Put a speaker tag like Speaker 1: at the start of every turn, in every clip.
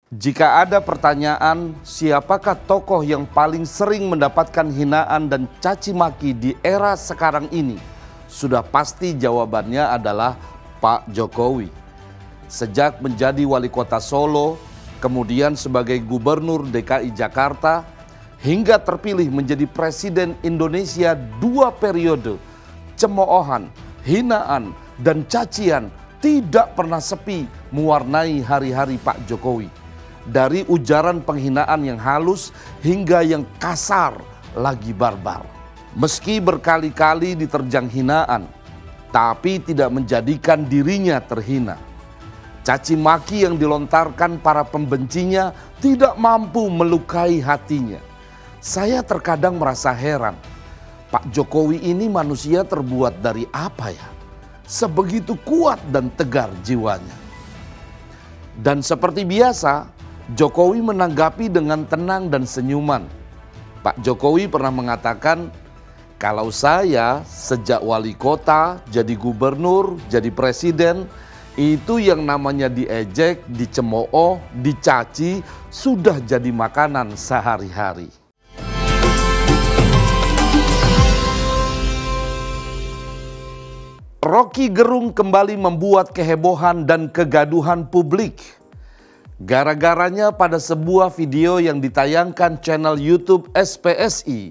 Speaker 1: Jika ada pertanyaan, siapakah tokoh yang paling sering mendapatkan hinaan dan caci maki di era sekarang ini? Sudah pasti jawabannya adalah Pak Jokowi. Sejak menjadi wali kota Solo, kemudian sebagai gubernur DKI Jakarta, hingga terpilih menjadi presiden Indonesia 2 periode, cemoohan, hinaan, dan cacian tidak pernah sepi mewarnai hari-hari Pak Jokowi. Dari ujaran penghinaan yang halus hingga yang kasar lagi barbar. Meski berkali-kali diterjang hinaan, tapi tidak menjadikan dirinya terhina. Caci maki yang dilontarkan para pembencinya tidak mampu melukai hatinya. Saya terkadang merasa heran, Pak Jokowi ini manusia terbuat dari apa ya? Sebegitu kuat dan tegar jiwanya. Dan seperti biasa, Jokowi menanggapi dengan tenang dan senyuman. Pak Jokowi pernah mengatakan, kalau saya sejak wali kota, jadi gubernur, jadi presiden, itu yang namanya diejek, dicemooh, dicaci, sudah jadi makanan sehari-hari. Roky Gerung kembali membuat kehebohan dan kegaduhan publik. Gara-garanya pada sebuah video yang ditayangkan channel YouTube SPSI,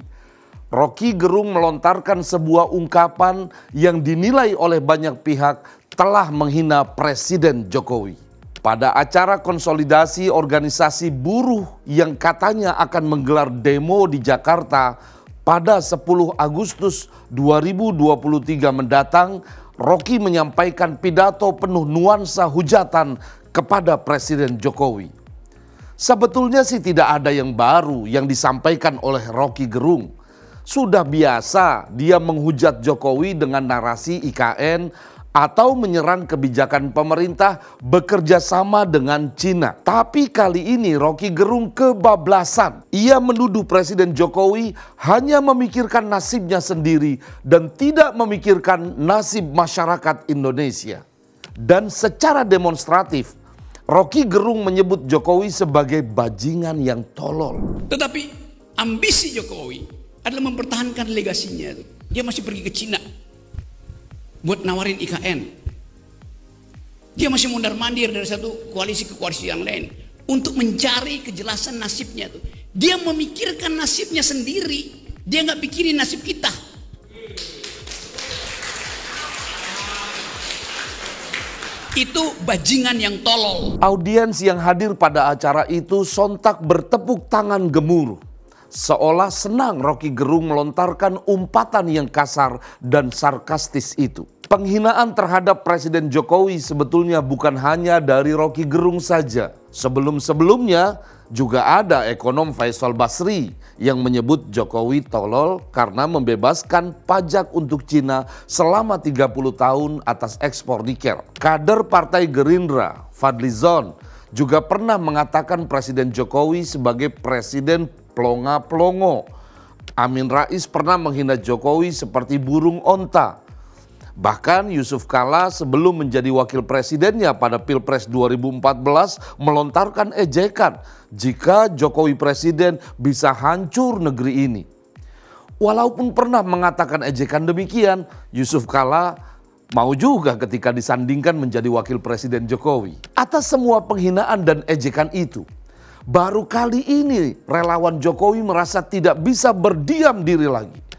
Speaker 1: Roky Gerung melontarkan sebuah ungkapan yang dinilai oleh banyak pihak telah menghina Presiden Jokowi. Pada acara konsolidasi organisasi buruh yang katanya akan menggelar demo di Jakarta pada 10 Agustus 2023 mendatang, Roky menyampaikan pidato penuh nuansa hujatan kepada Presiden Jokowi. Sebetulnya sih tidak ada yang baru yang disampaikan oleh Roky Gerung. Sudah biasa dia menghujat Jokowi dengan narasi IKN atau menyerang kebijakan pemerintah bekerja sama dengan Cina. Tapi kali ini Roky Gerung kebablasan. Ia menuduh Presiden Jokowi hanya memikirkan nasibnya sendiri dan tidak memikirkan nasib masyarakat Indonesia. Dan secara demonstratif, Roky Gerung menyebut Jokowi sebagai bajingan yang tolol.
Speaker 2: Tetapi ambisi Jokowi adalah mempertahankan legasinya. Dia masih pergi ke Cina buat nawarin IKN. Dia masih mondar-mandir dari satu koalisi ke koalisi yang lain untuk mencari kejelasan nasibnya. Dia memikirkan nasibnya sendiri. Dia nggak pikirin nasib kita. Itu bajingan yang tolol.
Speaker 1: Audiens yang hadir pada acara itu sontak bertepuk tangan gemuruh. Seolah senang Roky Gerung melontarkan umpatan yang kasar dan sarkastis itu. Penghinaan terhadap Presiden Jokowi sebetulnya bukan hanya dari Roky Gerung saja. Sebelum-sebelumnya juga ada ekonom Faisal Basri yang menyebut Jokowi tolol karena membebaskan pajak untuk Cina selama 30 tahun atas ekspor nikel. Kader Partai Gerindra, Fadlizon, juga pernah mengatakan Presiden Jokowi sebagai presiden plonga-plongo. Amin Rais pernah menghina Jokowi seperti burung onta. Bahkan Yusuf Kalla sebelum menjadi wakil presidennya pada Pilpres 2014 melontarkan ejekan jika Jokowi presiden bisa hancur negeri ini. Walaupun pernah mengatakan ejekan demikian, Yusuf Kalla mau juga ketika disandingkan menjadi wakil presiden Jokowi. Atas semua penghinaan dan ejekan itu, baru kali ini relawan Jokowi merasa tidak bisa berdiam diri lagi.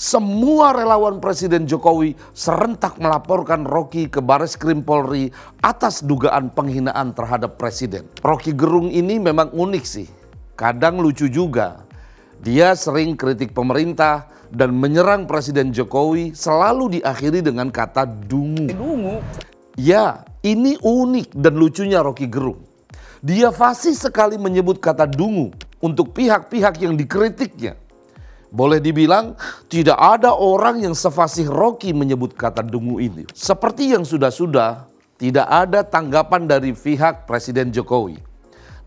Speaker 1: Semua relawan Presiden Jokowi serentak melaporkan Roky ke Bareskrim Polri atas dugaan penghinaan terhadap Presiden. Roky Gerung ini memang unik sih, kadang lucu juga. Dia sering kritik pemerintah dan menyerang Presiden Jokowi selalu diakhiri dengan kata dungu. Ya, ini unik dan lucunya Roky Gerung. Dia fasih sekali menyebut kata dungu untuk pihak-pihak yang dikritiknya. Boleh dibilang tidak ada orang yang sefasih Roky menyebut kata dungu ini. Seperti yang sudah-sudah, tidak ada tanggapan dari pihak Presiden Jokowi.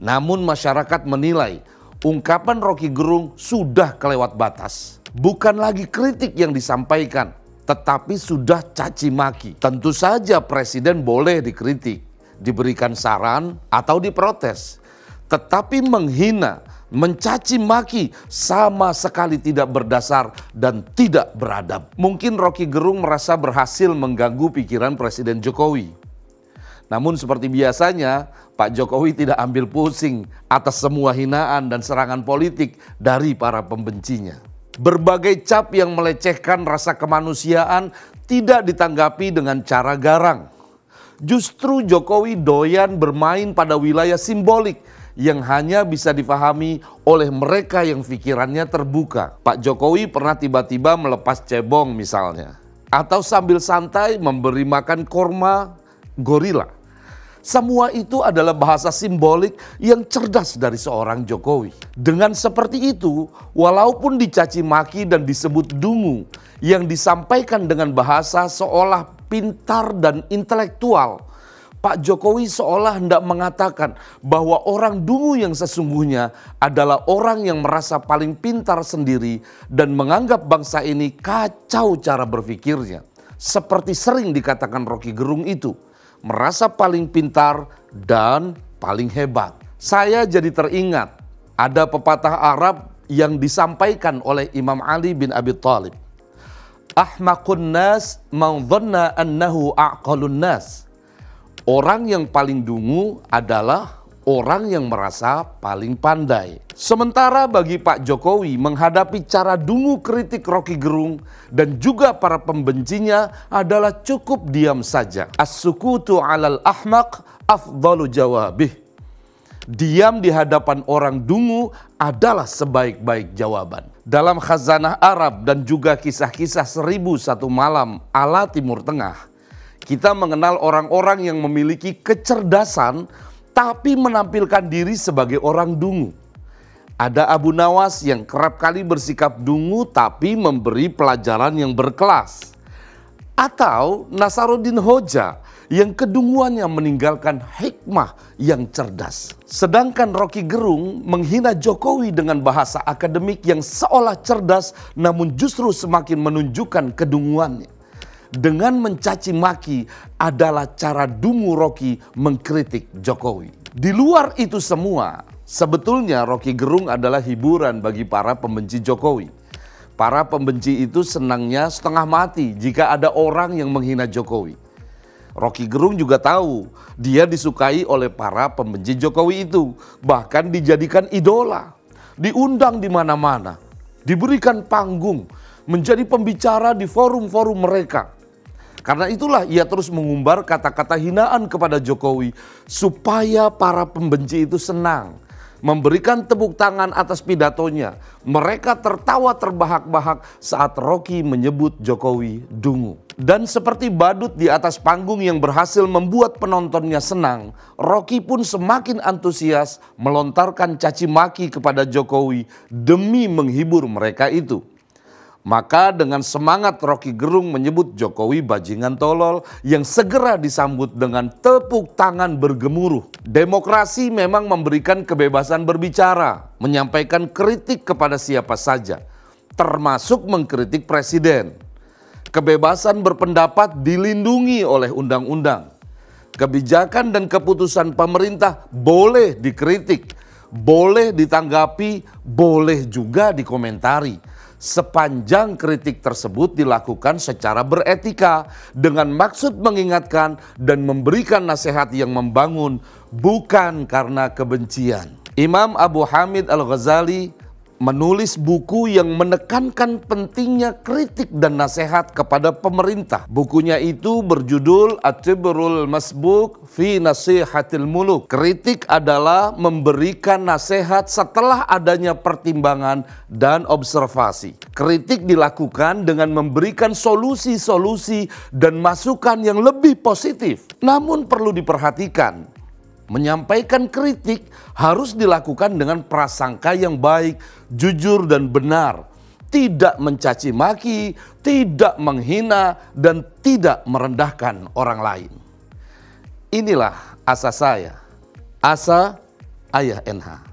Speaker 1: Namun masyarakat menilai ungkapan Roky Gerung sudah kelewat batas. Bukan lagi kritik yang disampaikan, tetapi sudah caci maki. Tentu saja Presiden boleh dikritik, diberikan saran atau diprotes. Tetapi menghina, mencaci maki sama sekali tidak berdasar dan tidak beradab. Mungkin Rocky Gerung merasa berhasil mengganggu pikiran Presiden Jokowi. Namun seperti biasanya, Pak Jokowi tidak ambil pusing atas semua hinaan dan serangan politik dari para pembencinya. Berbagai cap yang melecehkan rasa kemanusiaan tidak ditanggapi dengan cara garang. Justru Jokowi doyan bermain pada wilayah simbolik yang hanya bisa difahami oleh mereka yang pikirannya terbuka. Pak Jokowi pernah tiba-tiba melepas cebong misalnya, atau sambil santai memberi makan korma gorila. Semua itu adalah bahasa simbolik yang cerdas dari seorang Jokowi. Dengan seperti itu, walaupun dicaci maki dan disebut dungu, yang disampaikan dengan bahasa seolah pintar dan intelektual, Pak Jokowi seolah hendak mengatakan bahwa orang dungu yang sesungguhnya adalah orang yang merasa paling pintar sendiri dan menganggap bangsa ini kacau cara berpikirnya. Seperti sering dikatakan Rocky Gerung itu, merasa paling pintar dan paling hebat. Saya jadi teringat ada pepatah Arab yang disampaikan oleh Imam Ali bin Abi Thalib. Ahmaqun nas man dhanna annahu aqalun nas. Orang yang paling dungu adalah orang yang merasa paling pandai. Sementara bagi Pak Jokowi menghadapi cara dungu kritik Rocky Gerung dan juga para pembencinya adalah cukup diam saja. As-sukutu 'alal ahmaq afdalu jawabih. Diam di hadapan orang dungu adalah sebaik-baik jawaban. Dalam Khazanah Arab dan juga kisah-kisah 1001 malam ala Timur Tengah, kita mengenal orang-orang yang memiliki kecerdasan tapi menampilkan diri sebagai orang dungu. Ada Abu Nawas yang kerap kali bersikap dungu tapi memberi pelajaran yang berkelas. Atau Nasaruddin Hoja yang kedunguannya meninggalkan hikmah yang cerdas. Sedangkan Rocky Gerung menghina Jokowi dengan bahasa akademik yang seolah cerdas namun justru semakin menunjukkan kedunguannya. Dengan mencaci maki adalah cara dungu Rocky mengkritik Jokowi. Di luar itu semua, sebetulnya Rocky Gerung adalah hiburan bagi para pembenci Jokowi. Para pembenci itu senangnya setengah mati jika ada orang yang menghina Jokowi. Rocky Gerung juga tahu dia disukai oleh para pembenci Jokowi itu, bahkan dijadikan idola, diundang di mana-mana, diberikan panggung, menjadi pembicara di forum-forum mereka. Karena itulah ia terus mengumbar kata-kata hinaan kepada Jokowi supaya para pembenci itu senang, memberikan tepuk tangan atas pidatonya. Mereka tertawa terbahak-bahak saat Rocky menyebut Jokowi dungu. Dan seperti badut di atas panggung yang berhasil membuat penontonnya senang, Rocky pun semakin antusias melontarkan caci maki kepada Jokowi demi menghibur mereka itu. Maka dengan semangat Rocky Gerung menyebut Jokowi bajingan tolol yang segera disambut dengan tepuk tangan bergemuruh. Demokrasi memang memberikan kebebasan berbicara, menyampaikan kritik kepada siapa saja, termasuk mengkritik presiden. Kebebasan berpendapat dilindungi oleh undang-undang. Kebijakan dan keputusan pemerintah boleh dikritik, boleh ditanggapi, boleh juga dikomentari. Sepanjang kritik tersebut dilakukan secara beretika dengan maksud mengingatkan dan memberikan nasihat yang membangun, bukan karena kebencian. Imam Abu Hamid Al-Ghazali menulis buku yang menekankan pentingnya kritik dan nasihat kepada pemerintah. Bukunya itu berjudul At-Tibrul Masbuk fi Nasihatil Muluk. Kritik adalah memberikan nasihat setelah adanya pertimbangan dan observasi. Kritik dilakukan dengan memberikan solusi-solusi dan masukan yang lebih positif. Namun perlu diperhatikan, menyampaikan kritik harus dilakukan dengan prasangka yang baik, jujur dan benar. Tidak mencaci maki, tidak menghina, dan tidak merendahkan orang lain. Inilah asa saya, asa Ayah NH.